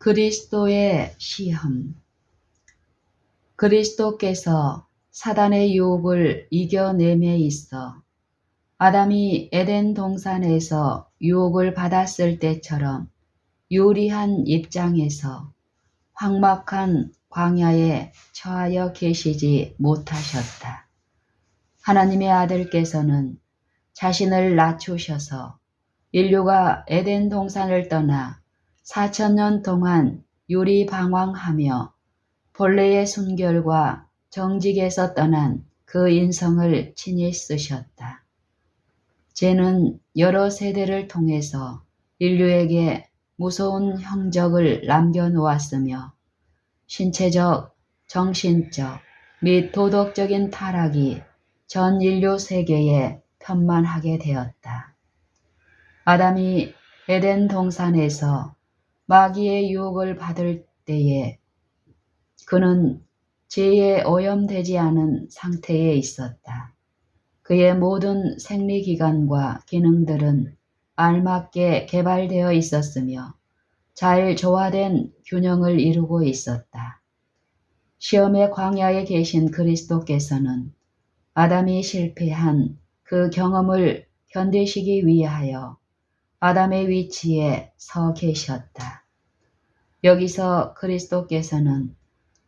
그리스도의 시험. 그리스도께서 사단의 유혹을 이겨냄에 있어 아담이 에덴 동산에서 유혹을 받았을 때처럼 유리한 입장에서 황막한 광야에 처하여 계시지 못하셨다. 하나님의 아들께서는 자신을 낮추셔서 인류가 에덴 동산을 떠나 4000년 동안 유리방황하며 본래의 순결과 정직에서 떠난 그 인성을 친히 쓰셨다. 죄는 여러 세대를 통해서 인류에게 무서운 형적을 남겨놓았으며 신체적, 정신적 및 도덕적인 타락이 전 인류 세계에 편만하게 되었다. 아담이 에덴 동산에서 마귀의 유혹을 받을 때에 그는 죄에 오염되지 않은 상태에 있었다. 그의 모든 생리기관과 기능들은 알맞게 개발되어 있었으며 잘 조화된 균형을 이루고 있었다. 시험의 광야에 계신 그리스도께서는 아담이 실패한 그 경험을 견디시기 위하여 아담의 위치에 서 계셨다. 여기서 그리스도께서는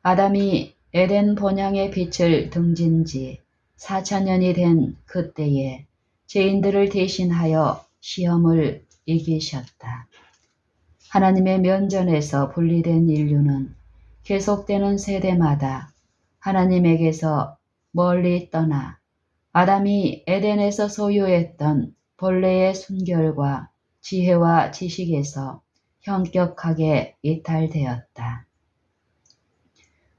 아담이 에덴 본향의 빛을 등진 지 4000년이 된 그때에 죄인들을 대신하여 시험을 이기셨다. 하나님의 면전에서 분리된 인류는 계속되는 세대마다 하나님에게서 멀리 떠나 아담이 에덴에서 소유했던 본래의 순결과 지혜와 지식에서 현격하게 이탈되었다.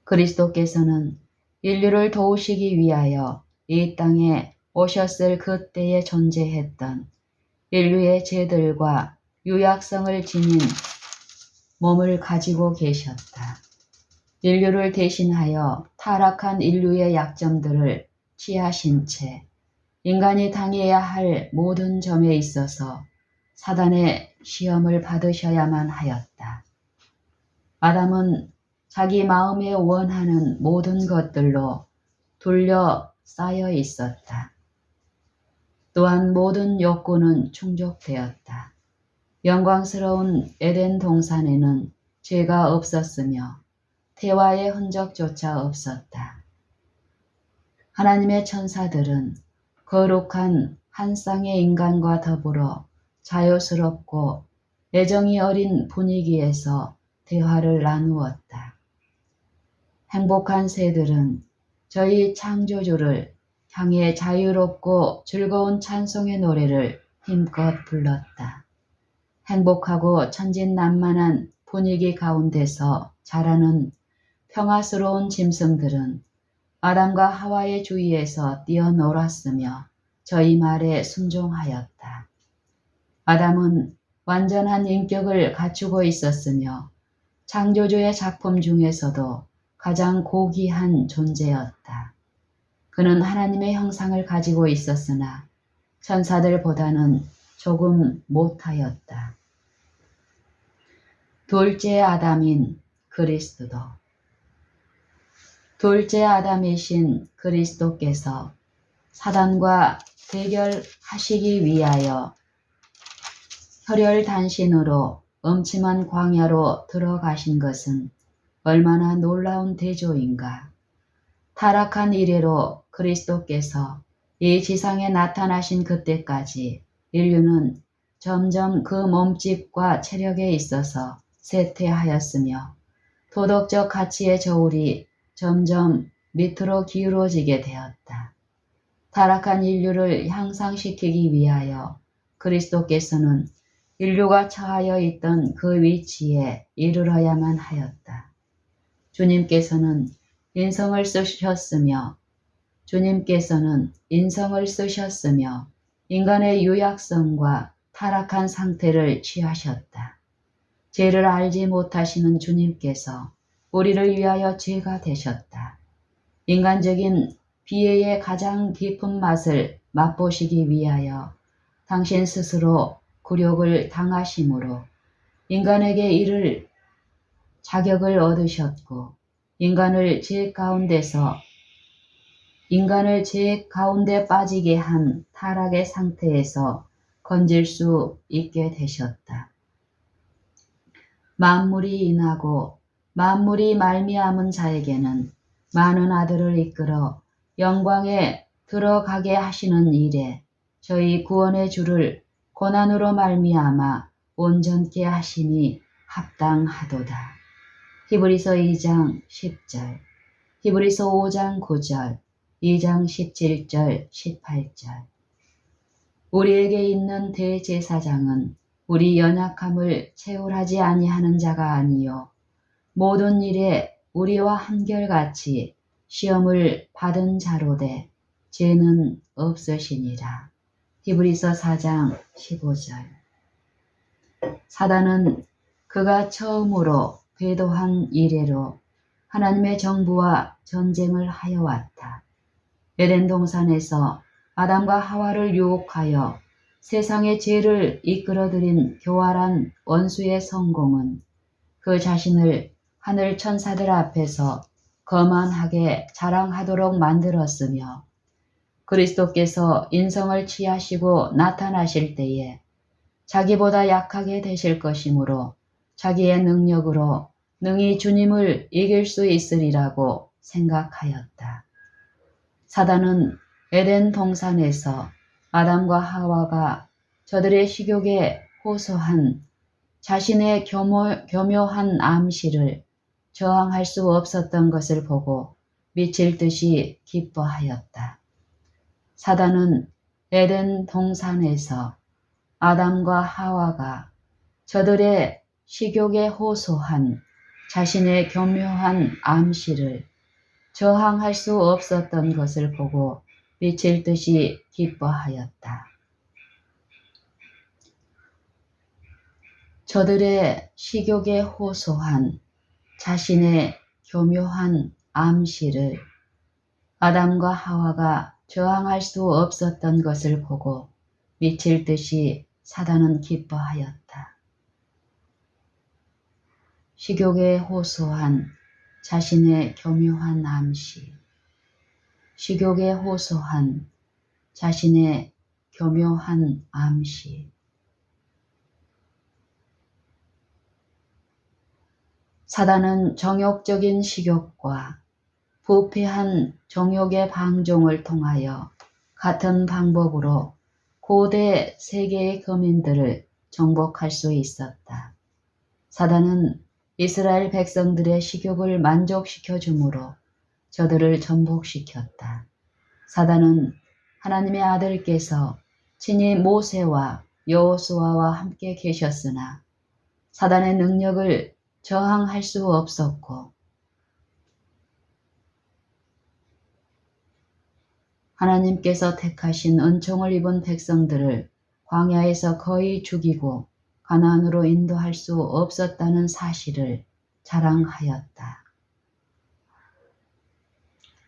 그리스도께서는 인류를 도우시기 위하여 이 땅에 오셨을 그때에 존재했던 인류의 죄들과 유약성을 지닌 몸을 가지고 계셨다. 인류를 대신하여 타락한 인류의 약점들을 취하신 채 인간이 당해야 할 모든 점에 있어서 사단의 시험을 받으셔야만 하였다. 아담은 자기 마음에 원하는 모든 것들로 둘러싸여 있었다. 또한 모든 욕구는 충족되었다. 영광스러운 에덴 동산에는 죄가 없었으며 태화의 흔적조차 없었다. 하나님의 천사들은 거룩한 한 쌍의 인간과 더불어 자유스럽고 애정이 어린 분위기에서 대화를 나누었다. 행복한 새들은 저희 창조주를 향해 자유롭고 즐거운 찬송의 노래를 힘껏 불렀다. 행복하고 천진난만한 분위기 가운데서 자라는 평화스러운 짐승들은 아담과 하와의 주위에서 뛰어놀았으며 저희 말에 순종하였다. 아담은 완전한 인격을 갖추고 있었으며 창조주의 작품 중에서도 가장 고귀한 존재였다. 그는 하나님의 형상을 가지고 있었으나 천사들보다는 조금 못하였다. 둘째 아담인 그리스도. 둘째 아담이신 그리스도께서 사단과 대결하시기 위하여 혈혈단신으로 음침한 광야로 들어가신 것은 얼마나 놀라운 대조인가. 타락한 이래로 그리스도께서 이 지상에 나타나신 그때까지 인류는 점점 그 몸집과 체력에 있어서 쇠퇴하였으며 도덕적 가치의 저울이 점점 밑으로 기울어지게 되었다. 타락한 인류를 향상시키기 위하여 그리스도께서는 인류가 처하여 있던 그 위치에 이르러야만 하였다. 주님께서는 인성을 쓰셨으며 인간의 유약성과 타락한 상태를 취하셨다. 죄를 알지 못하시는 주님께서 우리를 위하여 죄가 되셨다. 인간적인 비애의 가장 깊은 맛을 맛보시기 위하여 당신 스스로 굴욕을 당하심으로 인간에게 이를 자격을 얻으셨고 인간을 죄 가운데 빠지게 한 타락의 상태에서 건질 수 있게 되셨다. 만물이 인하고 만물이 말미암은 자에게는 많은 아들을 이끌어 영광에 들어가게 하시는 일에 저희 구원의 주를 고난으로 말미암아 온전케 하심이 합당하도다. 히브리서 2장 10절, 히브리서 5장 9절, 2장 17절, 18절. 우리에게 있는 대제사장은 우리 연약함을 채울하지 아니하는 자가 아니요 모든 일에 우리와 한결같이 시험을 받은 자로되 죄는 없으시니라. 히브리서 4장 15절. 사단은 그가 처음으로 궤도한 이래로 하나님의 정부와 전쟁을 하여 왔다. 에덴 동산에서 아담과 하와를 유혹하여 세상의 죄를 이끌어들인 교활한 원수의 성공은 그 자신을 하늘 천사들 앞에서 거만하게 자랑하도록 만들었으며 그리스도께서 인성을 취하시고 나타나실 때에 자기보다 약하게 되실 것이므로 자기의 능력으로 능히 주님을 이길 수 있으리라고 생각하였다. 사단은 에덴 동산에서 아담과 하와가 저들의 식욕에 호소한 자신의 교묘한 암시를 저항할 수 없었던 것을 보고 미칠 듯이 기뻐하였다. 사단은 에덴 동산에서 아담과 하와가 저들의 식욕에 호소한 자신의 교묘한 암시를 저항할 수 없었던 것을 보고 미칠 듯이 기뻐하였다. 저들의 식욕에 호소한 자신의 교묘한 암시를 아담과 하와가 저항할 수 없었던 것을 보고 미칠 듯이 사단은 기뻐하였다. 식욕에 호소한 자신의 교묘한 암시, 식욕에 호소한 자신의 교묘한 암시. 사단은 정욕적인 식욕과 부패한 정욕의 방종을 통하여 같은 방법으로 고대 세계의 거민들을 정복할 수 있었다. 사단은 이스라엘 백성들의 식욕을 만족시켜 주므로 저들을 전복시켰다. 사단은 하나님의 아들께서 친히 모세와 여호수아와 함께 계셨으나 사단의 능력을 저항할 수 없었고 하나님께서 택하신 은총을 입은 백성들을 광야에서 거의 죽이고 가나안으로 인도할 수 없었다는 사실을 자랑하였다.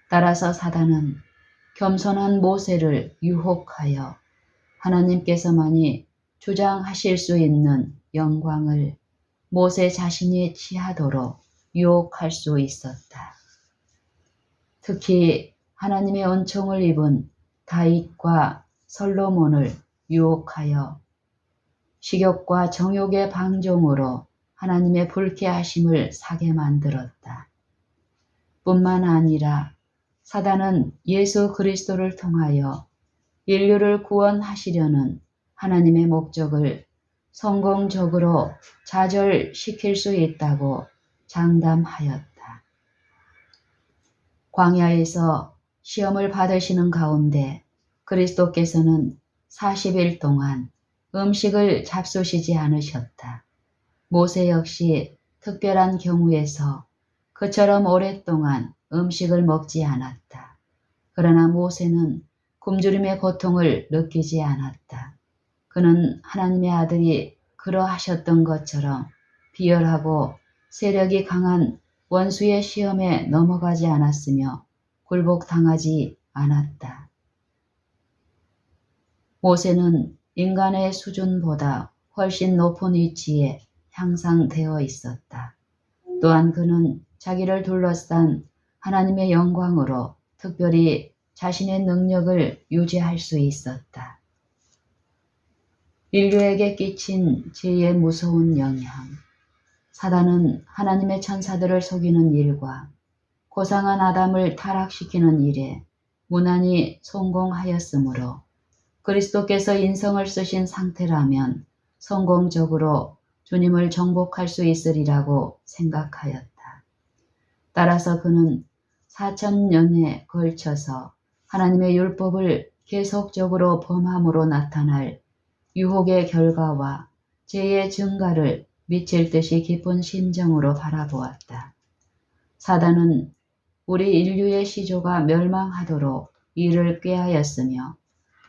따라서 사단은 겸손한 모세를 유혹하여 하나님께서만이 주장하실 수 있는 영광을 모세 자신이 취하도록 유혹할 수 있었다. 특히 하나님의 은총을 입은 다윗과 솔로몬을 유혹하여 식욕과 정욕의 방종으로 하나님의 불쾌하심을 사게 만들었다. 뿐만 아니라 사단은 예수 그리스도를 통하여 인류를 구원하시려는 하나님의 목적을 성공적으로 좌절시킬 수 있다고 장담하였다. 광야에서 시험을 받으시는 가운데 그리스도께서는 40일 동안 음식을 잡수시지 않으셨다. 모세 역시 특별한 경우에서 그처럼 오랫동안 음식을 먹지 않았다. 그러나 모세는 굶주림의 고통을 느끼지 않았다. 그는 하나님의 아들이 그러하셨던 것처럼 비열하고 세력이 강한 원수의 시험에 넘어가지 않았으며 굴복당하지 않았다. 모세는 인간의 수준보다 훨씬 높은 위치에 향상되어 있었다. 또한 그는 자기를 둘러싼 하나님의 영광으로 특별히 자신의 능력을 유지할 수 있었다. 인류에게 끼친 죄의 무서운 영향. 사단은 하나님의 천사들을 속이는 일과 고상한 아담을 타락시키는 일에 무난히 성공하였으므로 그리스도께서 인성을 쓰신 상태라면 성공적으로 주님을 정복할 수 있으리라고 생각하였다. 따라서 그는 4000년에 걸쳐서 하나님의 율법을 계속적으로 범함으로 나타날 유혹의 결과와 죄의 증가를 미칠 듯이 깊은 심정으로 바라보았다. 사단은 우리 인류의 시조가 멸망하도록 이를 꾀하였으며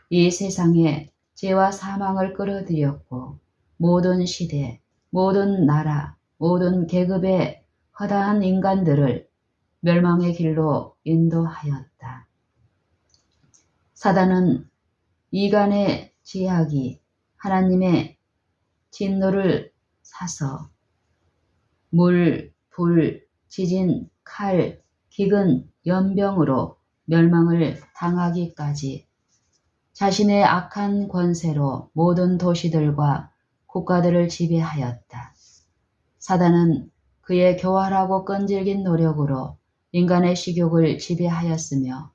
이 세상에 죄와 사망을 끌어들였고 모든 시대, 모든 나라, 모든 계급의 허다한 인간들을 멸망의 길로 인도하였다. 사단은 이간의 지약이 하나님의 진노를 사서 물, 불, 지진, 칼, 기근, 연병으로 멸망을 당하기까지 자신의 악한 권세로 모든 도시들과 국가들을 지배하였다. 사단은 그의 교활하고 끈질긴 노력으로 인간의 식욕을 지배하였으며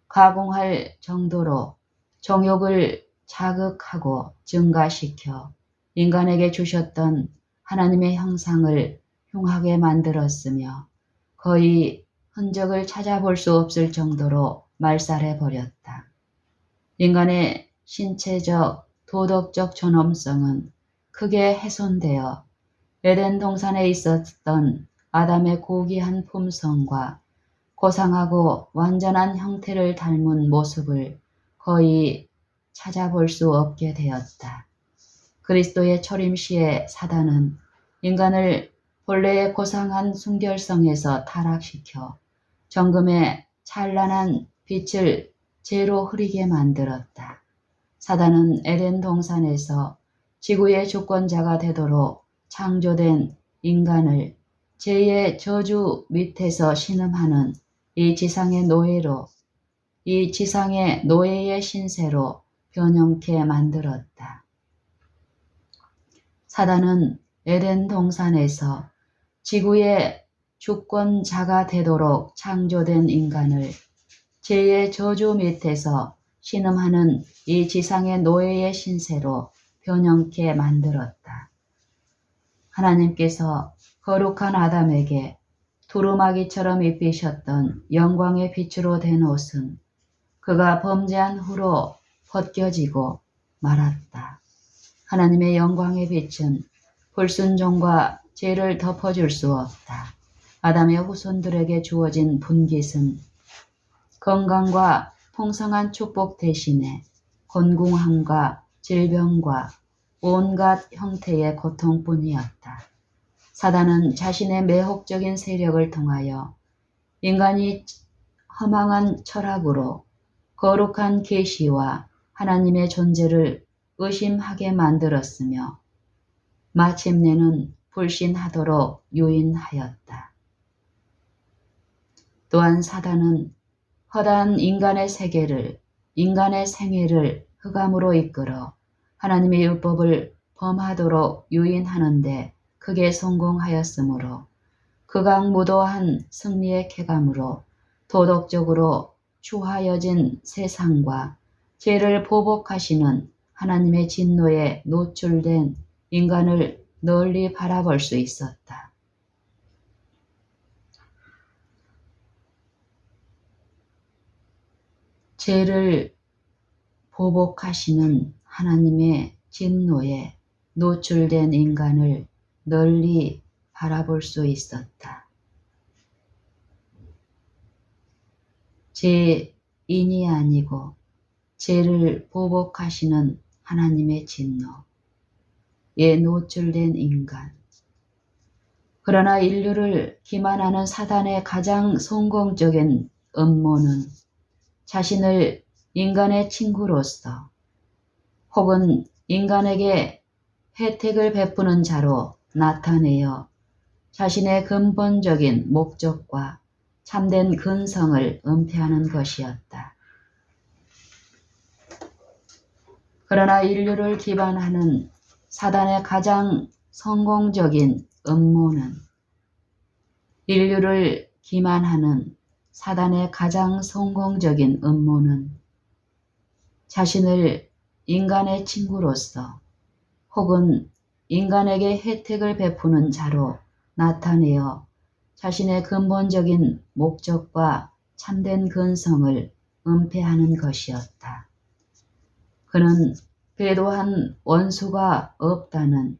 가공할 정도로 정욕을 자극하고 증가시켜 인간에게 주셨던 하나님의 형상을 흉하게 만들었으며 거의 흔적을 찾아볼 수 없을 정도로 말살해버렸다. 인간의 신체적, 도덕적 존엄성은 크게 훼손되어 에덴 동산에 있었던 아담의 고귀한 품성과 고상하고 완전한 형태를 닮은 모습을 거의 찾아볼 수 없게 되었다. 그리스도의 초림 시에 사단은 인간을 본래의 고상한 순결성에서 타락시켜 정금의 찬란한 빛을 죄로 흐리게 만들었다. 사단은 에덴 동산에서 지구의 주권자가 되도록 창조된 인간을 죄의 저주 밑에서 신음하는 이 지상의 노예의 신세로 변형케 만들었다. 사단은 에덴 동산에서 지구의 주권자가 되도록 창조된 인간을 죄의 저주 밑에서 신음하는 이 지상의 노예의 신세로 변형케 만들었다. 하나님께서 거룩한 아담에게 두루마기처럼 입히셨던 영광의 빛으로 된 옷은 그가 범죄한 후로 벗겨지고 말았다. 하나님의 영광의 빛은 불순종과 죄를 덮어줄 수 없다. 아담의 후손들에게 주어진 분깃은 건강과 풍성한 축복 대신에 곤궁함과 질병과 온갖 형태의 고통뿐이었다. 사단은 자신의 매혹적인 세력을 통하여 인간이 허망한 철학으로 거룩한 계시와 하나님의 존재를 의심하게 만들었으며 마침내는 불신하도록 유인하였다. 또한 사단은 허다한 인간의 세계를, 인간의 생애를 흑암으로 이끌어 하나님의 율법을 범하도록 유인하는데 크게 성공하였으므로 극악무도한 승리의 쾌감으로 도덕적으로 추하여진 세상과 죄를 보복하시는 하나님의 진노에 노출된 인간을 널리 바라볼 수 있었다. 죄를 보복하시는 하나님의 진노에 노출된 인간을 널리 바라볼 수 있었다. 죄인이 아니고 죄를 보복하시는 하나님의 진노에 노출된 인간. 그러나 인류를 기만하는 사단의 가장 성공적인 음모는 자신을 인간의 친구로서 혹은 인간에게 혜택을 베푸는 자로 나타내어 자신의 근본적인 목적과 참된 근성을 은폐하는 것이었다. 그러나 인류를 기반하는 사단의 가장 성공적인 음모는 자신을 인간의 친구로서 혹은 인간에게 혜택을 베푸는 자로 나타내어 자신의 근본적인 목적과 참된 근성을 은폐하는 것이었다. 그는 배도한 원수가 없다는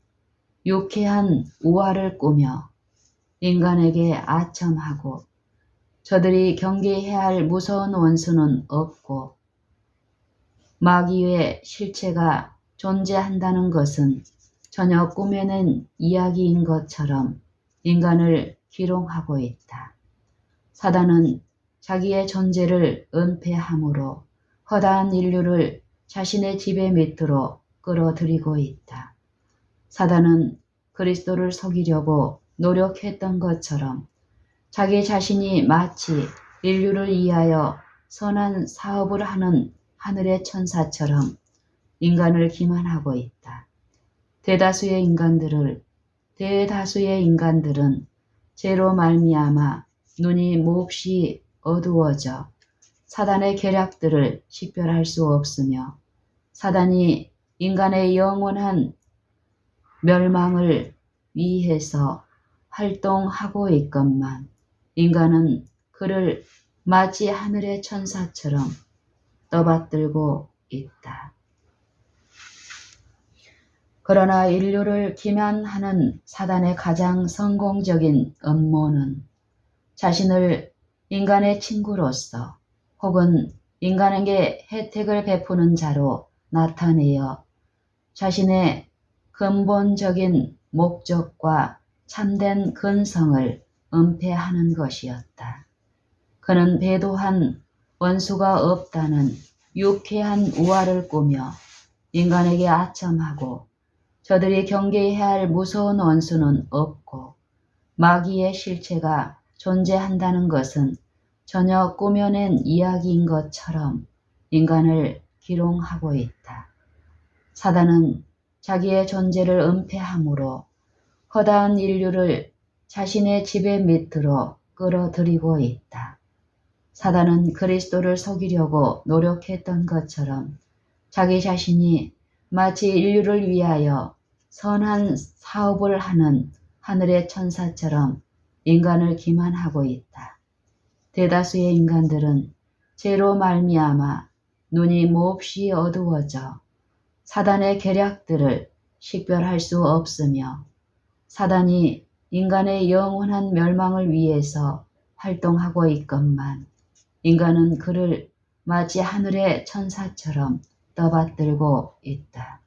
유쾌한 우화를 꾸며 인간에게 아첨하고 저들이 경계해야 할 무서운 원수는 없고 마귀의 실체가 존재한다는 것은 전혀 꾸며낸 이야기인 것처럼 인간을 기롱하고 있다. 사단은 자기의 존재를 은폐함으로 허다한 인류를 자신의 지배 밑으로 끌어들이고 있다. 사단은 그리스도를 속이려고 노력했던 것처럼 자기 자신이 마치 인류를 위하여 선한 사업을 하는 하늘의 천사처럼 인간을 기만하고 있다. 대다수의 인간들은 죄로 말미암아 눈이 몹시 어두워져 사단의 계략들을 식별할 수 없으며 사단이 인간의 영원한 멸망을 위해서 활동하고 있건만 인간은 그를 마치 하늘의 천사처럼 떠받들고 있다. 그러나 인류를 기만하는 사단의 가장 성공적인 음모는 자신을 인간의 친구로서 혹은 인간에게 혜택을 베푸는 자로 나타내어 자신의 근본적인 목적과 참된 근성을 은폐하는 것이었다. 그는 배도한 원수가 없다는 유쾌한 우화를 꾸며 인간에게 아첨하고 저들이 경계해야 할 무서운 원수는 없고 마귀의 실체가 존재한다는 것은 전혀 꾸며낸 이야기인 것처럼 인간을 기롱하고 있다. 사단은 자기의 존재를 은폐함으로 허다한 인류를 자신의 지배 밑으로 끌어들이고 있다. 사단은 그리스도를 속이려고 노력했던 것처럼 자기 자신이 마치 인류를 위하여 선한 사업을 하는 하늘의 천사처럼 인간을 기만하고 있다. 대다수의 인간들은 죄로 말미암아 눈이 몹시 어두워져 사단의 계략들을 식별할 수 없으며 사단이 인간의 영원한 멸망을 위해서 활동하고 있건만 인간은 그를 마치 하늘의 천사처럼 떠받들고 있다.